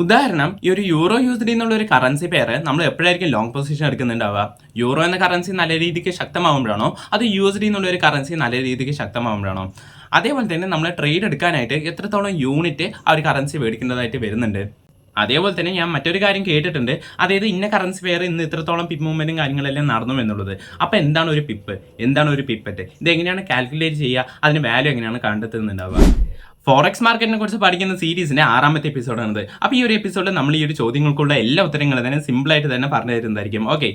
ഉദാഹരണം, ഈ ഒരു യൂറോ USD എന്നുള്ള ഒരു കറൻസി പെയർ നമ്മൾ എപ്പോഴായിരിക്കും ലോങ് പൊസിഷൻ എടുക്കുന്നുണ്ടാവുക? യൂറോ എന്ന കറൻസി നല്ല രീതിക്ക് ശക്തമാകുമ്പോഴാണോ, അത് USD എന്നുള്ള ഒരു കറൻസി നല്ല രീതിക്ക് ശക്തമാകുമ്പോഴാണോ? അതേപോലെ തന്നെ നമ്മൾ ട്രേഡ് എടുക്കാനായിട്ട് എത്രത്തോളം യൂണിറ്റ് ആ ഒരു കറൻസി മേടിക്കുന്നതായിട്ട് വരുന്നുണ്ട്. അതേപോലെ തന്നെ ഞാൻ മറ്റൊരു കാര്യം കേട്ടിട്ടുണ്ട്, അതായത് ഇന്ന കറൻസി പെയർ ഇന്ന് ഇത്രത്തോളം പിപ്പ് മൂവ്മെന്റും കാര്യങ്ങളെല്ലാം നടന്നു എന്നുള്ളത്. അപ്പോൾ എന്താണ് ഒരു പിപ്പ്, എന്താണ് ഒരു പിപ്പറ്റ്, ഇത് എങ്ങനെയാണ് കാൽക്കുലേറ്റ് ചെയ്യുക, അതിന് വാല്യൂ എങ്ങനെയാണ് കണ്ടെത്തുന്നുണ്ടാവുക? ഫോറക്സ് മാർക്കറ്റിനെ കുറിച്ച് പഠിക്കുന്ന സീരീസിന്റെ 6ാമത്തെ എപ്പിസോഡാണിത്. അപ്പോൾ ഈ ഒരു എപ്പിസോഡിൽ നമ്മൾ ഈ ഒരു ചോദ്യങ്ങൾക്കുള്ള എല്ലാ ഉത്തരങ്ങളും തന്നെ സിമ്പിളായിട്ട് തന്നെ പറഞ്ഞു തരുന്നതായിരിക്കും. ഓക്കെ,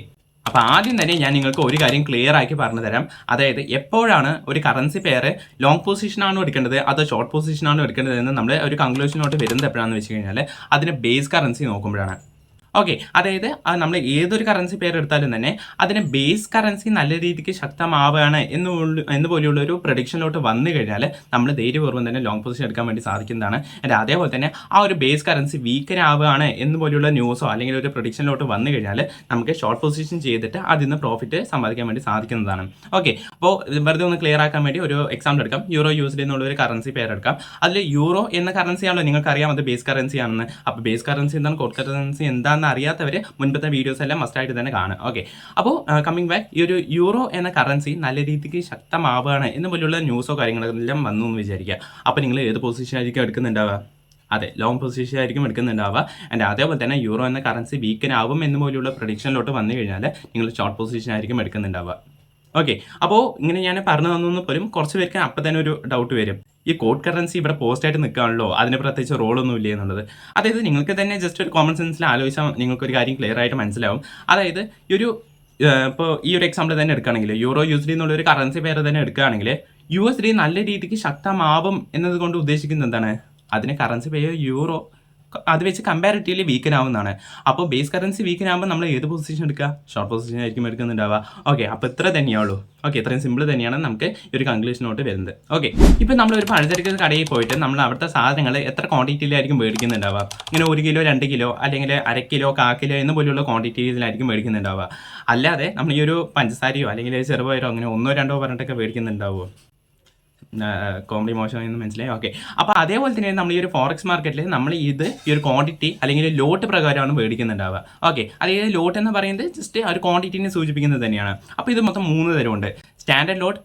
അപ്പോൾ ആദ്യം തന്നെ ഞാൻ നിങ്ങൾക്ക് ഒരു കാര്യം ക്ലിയർ ആക്കി പറഞ്ഞു തരാം. അതായത് എപ്പോഴാണ് ഒരു കറൻസി പെയർ ലോങ് പൊസിഷനാണോ എടുക്കേണ്ടത് അതോ ഷോർട്ട് പൊസിഷനാണോ എടുക്കേണ്ടത് എന്ന് നമ്മൾ ഒരു കൺക്ലൂഷനോട്ട് വരുന്നത് എപ്പോഴാണെന്ന് വെച്ച് കഴിഞ്ഞാൽ അതിന് ബേസ് കറൻസി നോക്കുമ്പോഴാണ്. ഓക്കെ, അതായത് നമ്മൾ ഏതൊരു കറൻസി പേര് എടുത്താലും തന്നെ അതിന് ബേസ് കറൻസി നല്ല രീതിക്ക് ശക്തമാവുകയാണ് എന്ന് പോലെയുള്ള ഒരു പ്രഡിക്ഷനിലോട്ട് വന്നു കഴിഞ്ഞാൽ നമ്മൾ ധൈര്യപൂർവ്വം തന്നെ ലോങ് പൊസിഷൻ എടുക്കാൻ വേണ്ടി സാധിക്കുന്നതാണ്. ആൻഡ് അതേപോലെ തന്നെ ആ ഒരു ബേസ് കറൻസി വീക്കനാവുകയാണ് എന്ന് പോലെയുള്ള ന്യൂസോ അല്ലെങ്കിൽ ഒരു പ്രഡിക്ഷനിലോട്ട് വന്നു കഴിഞ്ഞാൽ നമുക്ക് ഷോർട്ട് പൊസിഷൻ ചെയ്തിട്ട് അതിൽ നിന്ന് പ്രോഫിറ്റ് സമ്പാദിക്കാൻ വേണ്ടി സാധിക്കുന്നതാണ്. ഓക്കെ, അപ്പോൾ വെറുതെ ഒന്ന് ക്ലിയർ ആക്കാൻ വേണ്ടി ഒരു എക്സാമ്പിൾ എടുക്കാം. യൂറോ USD എന്നുള്ള ഒരു കറൻസി പേര് എടുക്കാം. അതിൽ യൂറോ എന്ന കറൻസിയാണല്ലോ നിങ്ങൾക്കറിയാം അത് ബേസ് കറൻസി ആണെന്ന്. അപ്പോൾ ബേസ് കറൻസി എന്താണ്, കോഡ് കറൻസി എന്താണെന്ന് അറിയാത്തവർ മുൻപത്തെ വീഡിയോസ് എല്ലാം മസ്റ്റായിട്ട് തന്നെ കാണുക. ഓക്കെ, അപ്പോൾ കമ്മിങ് ബാക്ക്, ഈ ഒരു യൂറോ എന്ന കറൻസി നല്ല രീതിക്ക് ശക്തമാവുകയാണ് എന്ന് പോലെയുള്ള ന്യൂസോ കാര്യങ്ങളെല്ലാം വന്നു എന്ന് വിചാരിക്കുക. അപ്പോൾ നിങ്ങൾ ഏത് പൊസിഷൻ ആയിരിക്കും എടുക്കുന്നുണ്ടാവുക? അതെ, ലോങ് പൊസിഷൻ ആയിരിക്കും എടുക്കുന്നുണ്ടാവുക. ആൻഡ് അതേപോലെ തന്നെ യൂറോ എന്ന കറൻസി വീക്കനാവും എന്ന് പോലെയുള്ള പ്രഡിക്ഷനിലോട്ട് വന്നു കഴിഞ്ഞാൽ നിങ്ങൾ ഷോർട്ട് പൊസിഷൻ ആയിരിക്കും എടുക്കുന്നുണ്ടാവുക. ഓക്കെ, അപ്പോൾ ഇങ്ങനെ ഞാൻ പറഞ്ഞു തന്നു പോലും കുറച്ച് പേർക്ക് അപ്പം തന്നെ ഒരു ഡൗട്ട് വരും, ഈ കോഡ് കറൻസി ഇവിടെ പോസ്റ്റായിട്ട് നിൽക്കുകയാണല്ലോ, അതിന് പ്രത്യേകിച്ച് റോളൊന്നും ഇല്ല എന്നുള്ളത്. അതായത് നിങ്ങൾക്ക് തന്നെ ജസ്റ്റ് ഒരു കോമൺ സെൻസിൽ ആലോചിച്ചാൽ നിങ്ങൾക്കൊരു കാര്യം ക്ലിയർ ആയിട്ട് മനസ്സിലാവും. അതായത് ഈ ഒരു ഇപ്പോൾ ഈ ഒരു എക്സാമ്പിൾ തന്നെ എടുക്കുകയാണെങ്കിൽ യൂറോ USD എന്നുള്ള ഒരു കറൻസി പേര് തന്നെ എടുക്കുകയാണെങ്കിൽ USD നല്ല രീതിക്ക് ശക്തമാവും എന്നതുകൊണ്ട് ഉദ്ദേശിക്കുന്നത് എന്താണ്? അതിന് കറൻസി പേര് യൂറോ അത് വെച്ച് കമ്പാരിറ്റീവ്ലി വീക്കനാവുന്നതാണ്. അപ്പോൾ ബേസ് കറൻസി വീക്കനാകുമ്പോൾ നമ്മൾ ഏത് പൊസിഷൻ എടുക്കുക? ഷോർട്ട് പൊസിഷൻ ആയിരിക്കും എടുക്കുന്നുണ്ടാവുക. ഓക്കെ, അപ്പോൾ ഇത്ര തന്നെയുള്ളൂ. ഓക്കെ, ഇത്രയും സിമ്പിൾ തന്നെയാണ് നമുക്ക് ഈ ഒരു കൺക്ലൂഷനോട്ട് വരുന്നത്. ഓക്കെ, ഇപ്പം നമ്മളൊരു പലചരക്ക് കടയിൽ പോയിട്ട് നമ്മൾ അവിടുത്തെ സാധനങ്ങൾ എത്ര ക്വാണ്ടിറ്റിയിലായിരിക്കും മേടിക്കുന്നുണ്ടാവുക? ഇങ്ങനെ 1 കിലോ 2 കിലോ അല്ലെങ്കിൽ 1/2 കിലോ 1/4 കിലോ എന്ന് പോലെയുള്ള ക്വാണ്ടിറ്റിയിലായിരിക്കും മേടിക്കുന്നുണ്ടാവുക. അല്ലാതെ നമ്മൾ ഈ ഒരു പഞ്ചസാരയോ അല്ലെങ്കിൽ ചെറുപയറോ അങ്ങനെ 1 2 പറഞ്ഞിട്ടൊക്കെ മേടിക്കുന്നുണ്ടാവുമോ? കോമഡി മോശമായെന്ന് മനസ്സിലായി. ഓക്കെ, അപ്പോൾ അതേപോലെ തന്നെ നമ്മൾ ഈ ഒരു ഫോറക്സ് മാർക്കറ്റിൽ നമ്മൾ ഈ ഒരു ക്വാണ്ടിറ്റി അല്ലെങ്കിൽ ലോട്ട് പ്രകാരമാണ് മേടിക്കുന്നുണ്ടാവുക. ഓക്കെ, അതായത് ലോട്ട് എന്ന് പറയുന്നത് ജസ്റ്റ് ഒരു ക്വാണ്ടിറ്റിനെ സൂചിപ്പിക്കുന്നത് തന്നെയാണ്. അപ്പോൾ ഇത് മൊത്തം 3 തരമുണ്ട്. സ്റ്റാൻഡേർഡ് ലോട്ട്,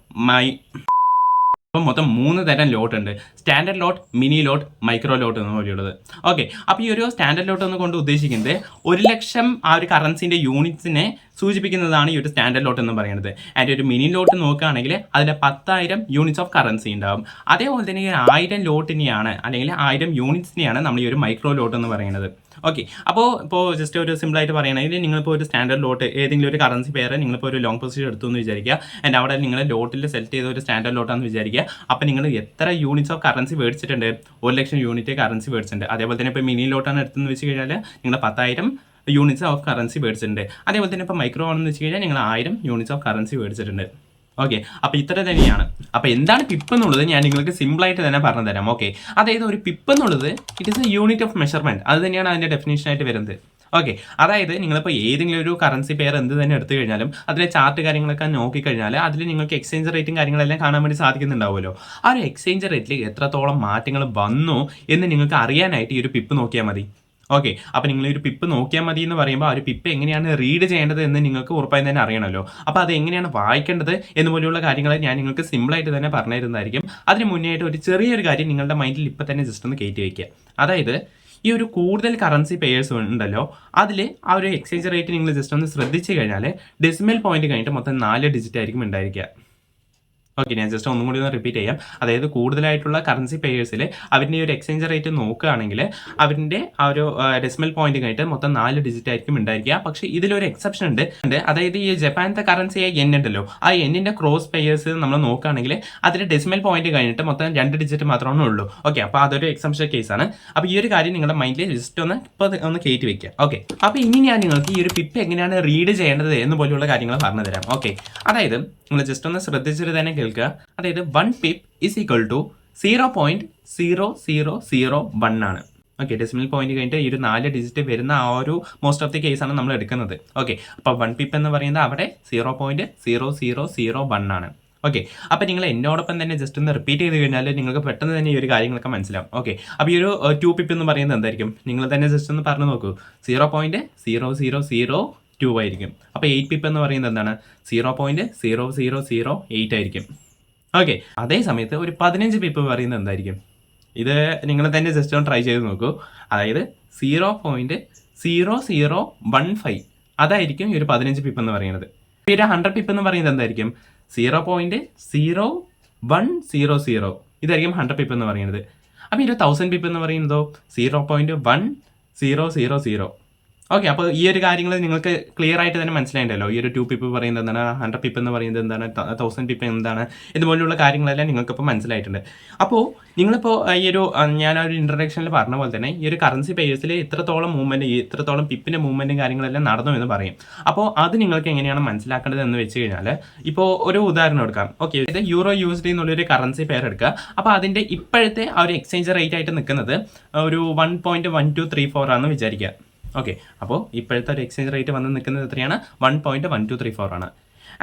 അപ്പം മൊത്തം 3 തരം ലോട്ട് ഉണ്ട്. സ്റ്റാൻഡേർഡ് ലോട്ട്, മിനി ലോട്ട്, മൈക്രോ ലോട്ട് എന്ന പോലെയുള്ളത്. ഓക്കെ, അപ്പോൾ ഈ ഒരു സ്റ്റാൻഡേർഡ് ലോട്ട് എന്ന് കൊണ്ട് ഉദ്ദേശിക്കുന്നത് 1,00,000 ആ ഒരു കറൻസിൻ്റെ യൂണിറ്റ്സിനെ സൂചിപ്പിക്കുന്നതാണ് ഈ ഒരു സ്റ്റാൻഡേർഡ് ലോട്ട് എന്ന് പറയുന്നത്. ആൻഡ് ഒരു മിനി ലോട്ട് നോക്കുകയാണെങ്കിൽ അതിൽ 10,000 യൂണിറ്റ്സ് ഓഫ് കറൻസി ഉണ്ടാവും. അതേപോലെ തന്നെ ഈ 1000 ലോട്ടിനെയാണ് അല്ലെങ്കിൽ 1000 യൂണിറ്റ്സിനെയാണ് നമ്മൾ ഈ ഒരു മൈക്രോ ലോട്ട് എന്ന് പറയുന്നത്. ഓക്കെ, അപ്പോൾ ജസ്റ്റ് ഒരു സിമ്പിളായിട്ട് പറയുകയാണെങ്കിൽ നിങ്ങളിപ്പോൾ ഒരു സ്റ്റാൻഡേർഡ് ലോട്ട് ഏതെങ്കിലും ഒരു കറൻസി പേര് നിങ്ങളിപ്പോൾ ഒരു ലോങ് പൊസിഷൻ എടുത്തു എന്ന് വിചാരിക്കുക. ആൻഡ് അവിടെ നിങ്ങൾ ലോട്ടിൽ സെലക്ട് ചെയ്ത ഒരു സ്റ്റാൻഡേർഡ് ലോട്ടാണെന്ന് വിചാരിക്കുക. അപ്പോൾ നിങ്ങൾ എത്ര യൂണിറ്റ്സ് ഓഫ് കറൻസി മേടിച്ചിട്ടുണ്ട്? 1,00,000 യൂണിറ്റ് കറൻസി മേടിച്ചിട്ടുണ്ട്. അതേപോലെ തന്നെ ഇപ്പോൾ മിനി ലോട്ടാണ് എടുത്തെന്ന് വെച്ച് കഴിഞ്ഞാൽ നിങ്ങൾ 10,000 യൂണിറ്റ്സ് ഓഫ് കറൻസി മേടിച്ചിട്ടുണ്ട്. അതേപോലെ തന്നെ ഇപ്പോൾ മൈക്രോ ആണെന്ന് വെച്ച് കഴിഞ്ഞാൽ നിങ്ങൾ 1000 യൂണിറ്റ്സ് ഓഫ് കറൻസി മേടിച്ചിട്ടുണ്ട്. ഓക്കെ, അപ്പോൾ ഇത്ര തന്നെയാണ്. അപ്പോൾ എന്താണ് പിപ്പ് എന്നുള്ളത് ഞാൻ നിങ്ങൾക്ക് സിമ്പിളായിട്ട് തന്നെ പറഞ്ഞു തരാം. ഓക്കെ, അതായത് ഒരു പിപ്പ് എന്നുള്ളത് it is A unit of measurement. അത് തന്നെയാണ് അതിൻ്റെ ഡെഫിനേഷനായിട്ട് വരുന്നത്. ഓക്കെ, അതായത് നിങ്ങളിപ്പോൾ ഏതെങ്കിലും ഒരു കറൻസി പെയർ എന്ത് തന്നെ എടുത്തു കഴിഞ്ഞാലും അതിലെ ചാർട്ട് കാര്യങ്ങളൊക്കെ നോക്കിക്കഴിഞ്ഞാൽ അതിൽ നിങ്ങൾക്ക് എക്സ്ചേഞ്ച് റേറ്റും കാര്യങ്ങളെല്ലാം കാണാൻ വേണ്ടി സാധിക്കുന്നുണ്ടാവുമല്ലോ. ആ ഒരു എക്സ്ചേഞ്ച് റേറ്റിൽ എത്രത്തോളം മാറ്റങ്ങൾ വന്നു എന്ന് നിങ്ങൾക്ക് അറിയാനായിട്ട് ഈ ഒരു പിപ്പ് നോക്കിയാൽ മതി. ഓക്കെ, അപ്പോൾ നിങ്ങൾ ഒരു പിപ്പ് നോക്കിയാൽ മതി എന്ന് പറയുമ്പോൾ ആ ഒരു പിപ്പ് എങ്ങനെയാണ് റീഡ് ചെയ്യേണ്ടത് എന്ന് നിങ്ങൾക്ക് ഉറപ്പായി തന്നെ അറിയണമല്ലോ. അപ്പോൾ അത് എങ്ങനെയാണ് വായിക്കേണ്ടത് എന്ന് പോലെയുള്ള കാര്യങ്ങൾ ഞാൻ നിങ്ങൾക്ക് സിമ്പിളായിട്ട് തന്നെ പറഞ്ഞു തരുന്നതായിരിക്കും. അതിന് മുന്നേ ആയിട്ട് ഒരു ചെറിയൊരു കാര്യം നിങ്ങളുടെ മൈൻഡിൽ ഇപ്പോൾ തന്നെ ജസ്റ്റ് ഒന്ന് കയറ്റി വയ്ക്കുക. അതായത് ഈ ഒരു കൂടുതൽ കറൻസി പെയേഴ്സ് ഉണ്ടല്ലോ, അതിൽ ആ ഒരു എക്സ്ചേഞ്ച് റേറ്റ് നിങ്ങൾ ജസ്റ്റ് ഒന്ന് ശ്രദ്ധിച്ചു കഴിഞ്ഞാൽ ഡെസിമൽ പോയിന്റ് കഴിഞ്ഞിട്ട് മൊത്തം 4 ഡിജിറ്റ് ആയിരിക്കും ഉണ്ടായിരിക്കുക. ഓക്കെ, ഞാൻ ജസ്റ്റ് ഒന്നും കൂടി ഒന്ന് റിപ്പീറ്റ് ചെയ്യാം. അതായത് കൂടുതലായിട്ടുള്ള കറൻസി പെയേഴ്സിൽ അവരുടെ ഒരു എക്സ്ചേഞ്ച് റേറ്റ് നോക്കുകയാണെങ്കിൽ അവരുടെ ആ ഒരു ഡെസിമൽ പോയിന്റ് കഴിഞ്ഞിട്ട് മൊത്തം 4 ഡിജിറ്റ് ആയിരിക്കും ഉണ്ടായിരിക്കുക. പക്ഷേ ഇതിലൊരു എക്സെപ്ഷൻ ഉണ്ട്. അതായത് ഈ ജപ്പാനത്തെ കറൻസിയായ yen ഉണ്ടല്ലോ, ആ യെന്നിൻ്റെ ക്രോസ് പെയേഴ്സ് നമ്മൾ നോക്കുകയാണെങ്കിൽ അതിൻ്റെ ഡെസിമൽ പോയിന്റ് കഴിഞ്ഞിട്ട് മൊത്തം 2 ഡിജിറ്റ് മാത്രമേ ഉള്ളൂ. ഓക്കെ, അപ്പോൾ അതൊരു എക്സെപ്ഷൻ കേസാണ്. അപ്പോൾ ഈ ഒരു കാര്യം നിങ്ങളുടെ മൈൻഡിൽ ജസ്റ്റ് ഒന്ന് കയറ്റി വെക്കുക. ഓക്കെ, അപ്പോൾ ഇനി ഞാൻ നിങ്ങൾക്ക് ഈ ഒരു പിപ്പ് എങ്ങനെയാണ് റീഡ് ചെയ്യേണ്ടത് എന്ന് പോലെയുള്ള കാര്യങ്ങൾ പറഞ്ഞു തരാം. ഓക്കെ, അതായത് നിങ്ങൾ ജസ്റ്റ് ഒന്ന് ശ്രദ്ധിച്ചിട്ട് തന്നെ കേൾക്കുക. അതായത് 1 പിപ്പ് ഈസ് ഈക്വൽ ടു 0.0001 ആണ്. ഓക്കെ, ഡെസിമൽ പോയിന്റ് കഴിഞ്ഞിട്ട് ഈ ഒരു 4 ഡിജിറ്റ് വരുന്ന ആ ഒരു മോസ്റ്റ് ഓഫ് ദി കേസാണ് നമ്മൾ എടുക്കുന്നത്. ഓക്കെ, അപ്പോൾ 1 പിപ്പ് എന്ന് പറയുന്നത് അവിടെ 0.0001 ആണ്. ഓക്കെ, അപ്പോൾ നിങ്ങൾ എന്നോടൊപ്പം തന്നെ ജസ്റ്റ് ഒന്ന് റിപ്പീറ്റ് ചെയ്ത് കഴിഞ്ഞാൽ നിങ്ങൾക്ക് പെട്ടെന്ന് തന്നെ ഈ ഒരു കാര്യങ്ങളൊക്കെ മനസ്സിലാവും. ഓക്കെ, അപ്പോൾ ഈ ഒരു 2 പിപ്പ് എന്ന് പറയുന്നത് എന്തായിരിക്കും, നിങ്ങൾ തന്നെ ജസ്റ്റ് ഒന്ന് പറഞ്ഞു നോക്കൂ. 0.0002 ആയിരിക്കും. അപ്പോൾ 8 പിപ്പ് എന്ന് പറയുന്നത് എന്താണ്, 0.0008 ആയിരിക്കും. ഓക്കെ, അതേ സമയത്ത് ഒരു 15 പിപ്പ് പറയുന്നത് എന്തായിരിക്കും, ഇത് നിങ്ങൾ തന്നെ ജസ്റ്റ് ഒന്ന് ട്രൈ ചെയ്ത് നോക്കൂ. അതായത് 0.0015 അതായിരിക്കും ഈ ഒരു 15 പിപ്പ് എന്ന് പറയുന്നത്. ഈ ഒരു 100 പിപ്പ് എന്ന് പറയുന്നത് എന്തായിരിക്കും, 0.0100 ഇതായിരിക്കും 100 പിപ്പ് എന്ന് പറയുന്നത്. അപ്പോൾ ഈ ഒരു 1000 പിപ്പ് എന്ന് പറയുന്നതോ 0.1000. ഓക്കെ, അപ്പോൾ ഈ ഒരു കാര്യങ്ങൾ നിങ്ങൾക്ക് ക്ലിയർ ആയിട്ട് തന്നെ മനസ്സിലായിട്ടുണ്ടല്ലോ. ഈ ഒരു 2 പിപ്പ് പറയുന്നത് എന്താണ്, 100 പിപ്പ് എന്ന് പറയുന്നത് എന്താണ്, 1000 പിപ്പ് എന്താണ്, ഇതുപോലുള്ള കാര്യങ്ങളെല്ലാം നിങ്ങൾക്കിപ്പോൾ മനസ്സിലായിട്ടുണ്ട്. അപ്പോൾ നിങ്ങളിപ്പോൾ ഈ ഒരു ഞാനൊരു ഇൻട്രഡക്ഷനിൽ പറഞ്ഞ പോലെ തന്നെ ഈ ഒരു കറൻസി പെയേഴ്സിൽ ഇത്രത്തോളം മൂവ്മെൻറ്റ്, ഇത്രത്തോളം പിപ്പിൻ്റെ മൂവ്മെൻറ്റും കാര്യങ്ങളെല്ലാം നടന്നു എന്ന് പറയും. അപ്പോൾ അത് നിങ്ങൾക്ക് എങ്ങനെയാണ് മനസ്സിലാക്കേണ്ടത് എന്ന് വെച്ച് കഴിഞ്ഞാൽ, ഇപ്പോൾ ഒരു ഉദാഹരണം എടുക്കാം. ഓക്കെ, ഇത് യൂറോ USD എന്നുള്ളൊരു കറൻസി പെയർ എടുക്കുക. അപ്പോൾ അതിൻ്റെ ഇപ്പോഴത്തെ ആ ഒരു എക്സ്ചേഞ്ച് റേറ്റ് ആയിട്ട് നിൽക്കുന്നത് ഒരു 1.1234 ആണെന്ന് വിചാരിക്കുക. ഓക്കെ, അപ്പോൾ ഇപ്പോഴത്തെ ഒരു എക്സ്ചേഞ്ച് റേറ്റ് വന്ന് നിൽക്കുന്നത് എത്രയാണ്, 1.1234 ആണ്.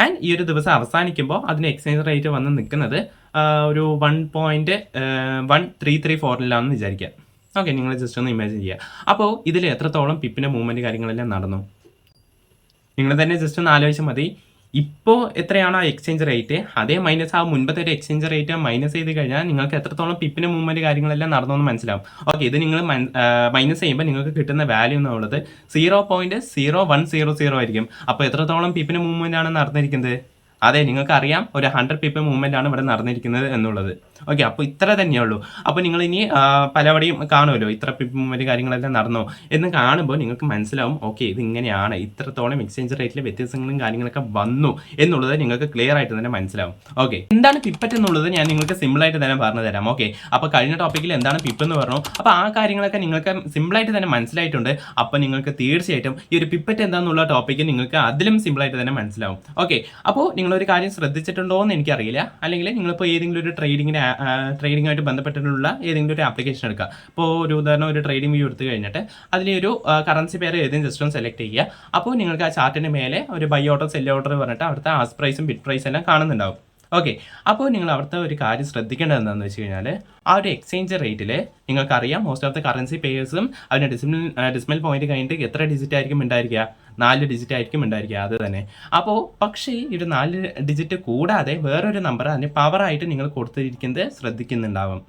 ആൻഡ് ഈ ഒരു ദിവസം അവസാനിക്കുമ്പോൾ അതിൻ്റെ എക്സ്ചേഞ്ച് റേറ്റ് വന്ന് നിൽക്കുന്നത് ഒരു 1.1334 വിചാരിക്കുക. ഓക്കെ, നിങ്ങൾ ജസ്റ്റ് ഒന്ന് ഇമാജിൻ ചെയ്യുക. അപ്പോൾ ഇതിൽ എത്രത്തോളം പിപ്പിൻ്റെ മൂവ്മെൻറ്റ് കാര്യങ്ങളെല്ലാം നടന്നു, നിങ്ങൾ തന്നെ ജസ്റ്റ് ഒന്ന് ആലോചിച്ചാൽ മതി. ഇപ്പോൾ എത്രയാണോ എക്സ്ചേഞ്ച് റേറ്റ്, അതേ മൈനസ് ആ മുൻപത്തെ ഒരു എക്സ്ചേഞ്ച് റേറ്റ് മൈനസ് ചെയ്ത് കഴിഞ്ഞാൽ നിങ്ങൾക്ക് എത്രത്തോളം പിപ്പിൻ്റെ മൂവ്മെൻറ്റ് കാര്യങ്ങളെല്ലാം നടന്നു മനസ്സിലാവും. ഓക്കെ, ഇത് നിങ്ങൾ മൈനസ് ചെയ്യുമ്പോൾ നിങ്ങൾക്ക് കിട്ടുന്ന വാല്യൂ എന്നുള്ളത് 0.0100 ആയിരിക്കും. അപ്പോൾ എത്രത്തോളം പിപ്പിൻ്റെ മൂവ്മെൻ്റ് ആണ് നടന്നിരിക്കുന്നത്, അതെ നിങ്ങൾക്കറിയാം ഒരു 100 പിപ്പ് മൂവ്മെൻ്റ് ആണ് ഇവിടെ നടന്നിരിക്കുന്നത് എന്നുള്ളത്. ഓക്കെ, അപ്പോൾ ഇത്ര തന്നെയുള്ളൂ. അപ്പോൾ നിങ്ങൾ ഇനി പലവടിയും കാണുമല്ലോ ഇത്ര പിപ്പ് മൂവ്മെൻറ്റ് കാര്യങ്ങളെല്ലാം നടന്നോ എന്ന് കാണുമ്പോൾ നിങ്ങൾക്ക് മനസ്സിലാവും, ഓക്കെ ഇത് ഇങ്ങനെയാണ്, ഇത്രത്തോളം എക്സ്ചേഞ്ച് റേറ്റിൽ വ്യത്യാസങ്ങളും കാര്യങ്ങളൊക്കെ വന്നു എന്നുള്ളത് നിങ്ങൾക്ക് ക്ലിയർ ആയിട്ട് തന്നെ മനസ്സിലാവും. ഓക്കെ, എന്താണ് പിപ്പറ്റ് എന്നുള്ളത് ഞാൻ നിങ്ങൾക്ക് സിമ്പിളായിട്ട് തന്നെ പറഞ്ഞു തരാം. ഓക്കെ, അപ്പോൾ കഴിഞ്ഞ ടോപ്പിക്കിൽ എന്താണ് പിപ്പ് എന്ന് പറഞ്ഞു, അപ്പോൾ ആ കാര്യങ്ങളൊക്കെ നിങ്ങൾക്ക് സിമ്പിളായിട്ട് തന്നെ മനസ്സിലായിട്ടുണ്ട്. അപ്പോൾ നിങ്ങൾക്ക് തീർച്ചയായിട്ടും ഈ ഒരു പിപ്പറ്റ് എന്താണെന്നുള്ള ടോപ്പിക്ക് നിങ്ങൾക്ക് അതിലും സിമ്പിളായിട്ട് തന്നെ മനസ്സിലാവും. ഓക്കെ, അപ്പോൾ നിങ്ങളൊരു കാര്യം ശ്രദ്ധിച്ചിട്ടുണ്ടോ എന്ന് എനിക്കറിയില്ല, അല്ലെങ്കിൽ നിങ്ങളിപ്പോൾ ഏതെങ്കിലും ഒരു ട്രേഡിങ്ങുമായിട്ട് ബന്ധപ്പെട്ടിട്ടുള്ള ഏതെങ്കിലും ഒരു ആപ്ലിക്കേഷൻ എടുക്കുക. ഇപ്പോൾ ഒരു ഉദാഹരണം ഒരു ട്രേഡിംഗ് വ്യൂ എടുത്തു കഴിഞ്ഞിട്ട് അതിലൊരു കറൻസി പെയർ ഏതെങ്കിലും ജസ്റ്റ് ഒന്ന് സെലക്ട് ചെയ്യുക. അപ്പോൾ നിങ്ങൾക്ക് ആ ചാർട്ടിൻ്റെ മേലെ ഒരു ബൈ ഓർഡർ സെൽ ഓർഡർ പറഞ്ഞിട്ട് അവിടുത്തെ ആസ് പ്രൈസും ബിഡ് പ്രൈസ് എല്ലാം കാണുന്നുണ്ടാവും. ഓക്കെ, അപ്പോൾ നിങ്ങൾ അവിടുത്തെ ഒരു കാര്യം ശ്രദ്ധിക്കേണ്ടത് എന്താണെന്ന് വെച്ച് കഴിഞ്ഞാൽ, ആ ഒരു എക്സ്ചേഞ്ച് റേറ്റിൽ നിങ്ങൾക്കറിയാം മോസ്റ്റ് ഓഫ് ദ കറൻസി പേയേഴ്സും അതിൻ്റെ ഡെസിമൽ പോയിന്റ് കഴിഞ്ഞിട്ട് എത്ര ഡിജിറ്റ് ആയിരിക്കും ഉണ്ടായിരിക്കുക, 4 ഡിജിറ്റ് ആയിരിക്കും ഉണ്ടായിരിക്കുക. അത് തന്നെ. അപ്പോൾ പക്ഷേ ഒരു 4 ഡിജിറ്റ് കൂടാതെ വേറൊരു നമ്പർ അതിന് പവറായിട്ട് നിങ്ങൾ കൊടുത്തിരിക്കുന്നത് ശ്രദ്ധിക്കുന്നുണ്ടാവും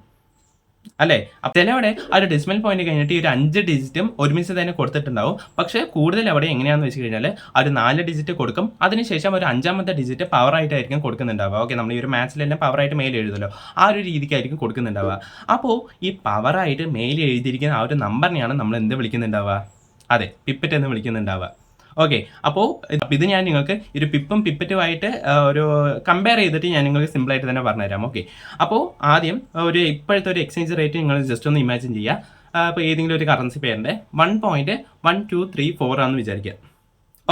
അല്ലേ. അപ്പോൾ ചിലവിടെ ആ ഒരു ഡെസിമൽ പോയിന്റ് കഴിഞ്ഞിട്ട് ഈ ഒരു 5 ഡിജിറ്റും ഒരുമിച്ച് തന്നെ കൊടുത്തിട്ടുണ്ടാവും. പക്ഷേ കൂടുതൽ അവിടെ എങ്ങനെയാണെന്ന് വെച്ച് കഴിഞ്ഞാൽ ആ ഒരു 4 ഡിജിറ്റ് കൊടുക്കും, അതിനുശേഷം ഒരു 5ാമത്തെ ഡിജിറ്റ് പവറായിട്ടായിരിക്കും കൊടുക്കുന്നുണ്ടാവുക. ഓക്കെ, നമ്മൾ ഈ ഒരു മാത്സിലെല്ലാം പവറായിട്ട് മേലെ എഴുതുമല്ലോ, ആ ഒരു രീതിക്കായിരിക്കും കൊടുക്കുന്നുണ്ടാവുക. അപ്പോൾ ഈ പവറായിട്ട് മേലെ എഴുതിയിരിക്കുന്ന ആ ഒരു നമ്പറിനെയാണ് നമ്മൾ എന്ത് വിളിക്കുന്നുണ്ടാവുക, അതെ പിപ്പറ്റ് എന്ന് വിളിക്കുന്നുണ്ടാവുക. ഓക്കെ, അപ്പോൾ ഇത് ഞാൻ നിങ്ങൾക്ക് ഒരു പിപ്പും പിപ്പറ്റുമായിട്ട് ഒരു കമ്പയർ ചെയ്തിട്ട് ഞാൻ നിങ്ങൾക്ക് സിമ്പിളായിട്ട് തന്നെ പറഞ്ഞുതരാം. ഓക്കെ, അപ്പോൾ ആദ്യം ഒരു ഇപ്പോഴത്തെ ഒരു എക്സ്ചേഞ്ച് റേറ്റ് നിങ്ങൾ ജസ്റ്റ് ഒന്ന് ഇമാജിൻ ചെയ്യുക. അപ്പോൾ ഏതെങ്കിലും ഒരു കറൻസി പെയറിൻ്റെ 1.1234 ആണെന്ന് വിചാരിക്കുക.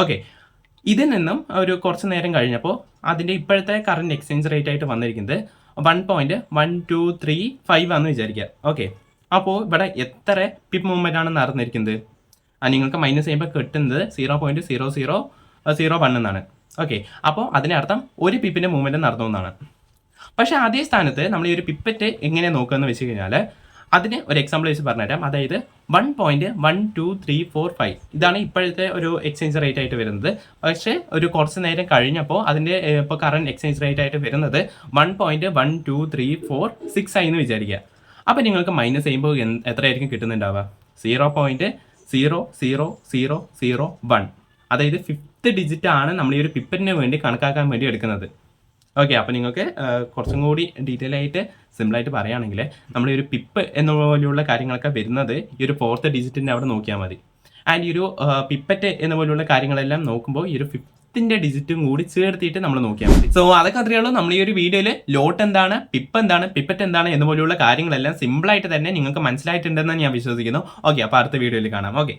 ഓക്കെ, ഇതിൽ നിന്നും ഒരു കുറച്ച് നേരം കഴിഞ്ഞപ്പോൾ അതിൻ്റെ ഇപ്പോഴത്തെ കറൻറ്റ് എക്സ്ചേഞ്ച് റേറ്റ് ആയിട്ട് വന്നിരിക്കുന്നത് 1.1235 ആണെന്ന് വിചാരിക്കുക. ഓക്കെ, അപ്പോൾ ഇവിടെ എത്ര പിപ്പ് മൂവ്മെൻ്റ് ആണ് നടന്നിരിക്കുന്നത്, നിങ്ങൾക്ക് മൈനസ് ചെയ്യുമ്പോൾ കിട്ടുന്നത് 0.0001 എന്നാണ്. ഓക്കെ, അപ്പോൾ അതിനർത്ഥം ഒരു പിപ്പിൻ്റെ മൂവ്മെൻറ്റ് നടന്നു എന്നാണ്. പക്ഷേ അതേ സ്ഥാനത്ത് നമ്മൾ ഈ ഒരു പിപ്പറ്റ് എങ്ങനെ നോക്കുകയെന്ന് വെച്ച് കഴിഞ്ഞാൽ അതിന് ഒരു എക്സാമ്പിൾ വെച്ച് പറഞ്ഞുതരാം. അതായത് 1.12345 ഇതാണ് ഇപ്പോഴത്തെ ഒരു എക്സ്ചേഞ്ച് റേറ്റ് ആയിട്ട് വരുന്നത്. പക്ഷേ ഒരു കുറച്ച് നേരം കഴിഞ്ഞപ്പോൾ അതിൻ്റെ ഇപ്പോൾ കറൻറ്റ് എക്സ്ചേഞ്ച് റേറ്റ് ആയിട്ട് വരുന്നത് 1.12346 ആയി എന്ന് വിചാരിക്കുക. അപ്പോൾ നിങ്ങൾക്ക് മൈനസ് ചെയ്യുമ്പോൾ എത്രയായിരിക്കും കിട്ടുന്നുണ്ടാവുക, 0.00001. അതായത് 5th ഡിജിറ്റ് ആണ് നമ്മൾ ഈ ഒരു പിപ്പറ്റിന് വേണ്ടി കണക്കാക്കാൻ വേണ്ടി എടുക്കുന്നത്. ഓക്കെ, അപ്പോൾ നിങ്ങൾക്ക് കുറച്ചും കൂടി ഡീറ്റെയിൽ ആയിട്ട് സിമ്പിളായിട്ട് പറയുകയാണെങ്കിൽ നമ്മൾ ഈ ഒരു പിപ്പ് എന്നുപോലെയുള്ള കാര്യങ്ങളൊക്കെ വരുന്നത് ഈ ഒരു 4th ഡിജിറ്റിൻ്റെ അവിടെ നോക്കിയാൽ മതി. ആൻഡ് ഈ ഒരു പിപ്പറ്റ് എന്നുപോലെയുള്ള കാര്യങ്ങളെല്ലാം നോക്കുമ്പോൾ ഈ ഒരു 5th ഡിജിറ്റും കൂടി ചേർത്തിട്ട് നമ്മൾ നോക്കിയാൽ മതി. സോ അതൊക്കെ അത്രയുള്ളൂ. നമ്മൾ ഈ ഒരു വീഡിയോയിൽ ലോട്ട് എന്താണ്, പിപ്പ് എന്താണ്, പിപ്പറ്റ് എന്താണ് എന്നുപോലെയുള്ള കാര്യങ്ങളെല്ലാം സിമ്പിളായിട്ട് തന്നെ നിങ്ങൾക്ക് മനസ്സിലായിട്ടുണ്ടെന്ന് ഞാൻ വിശ്വസിക്കുന്നു. ഓക്കെ, അപ്പോൾ അടുത്ത വീഡിയോയിൽ കാണാം. ഓക്കെ.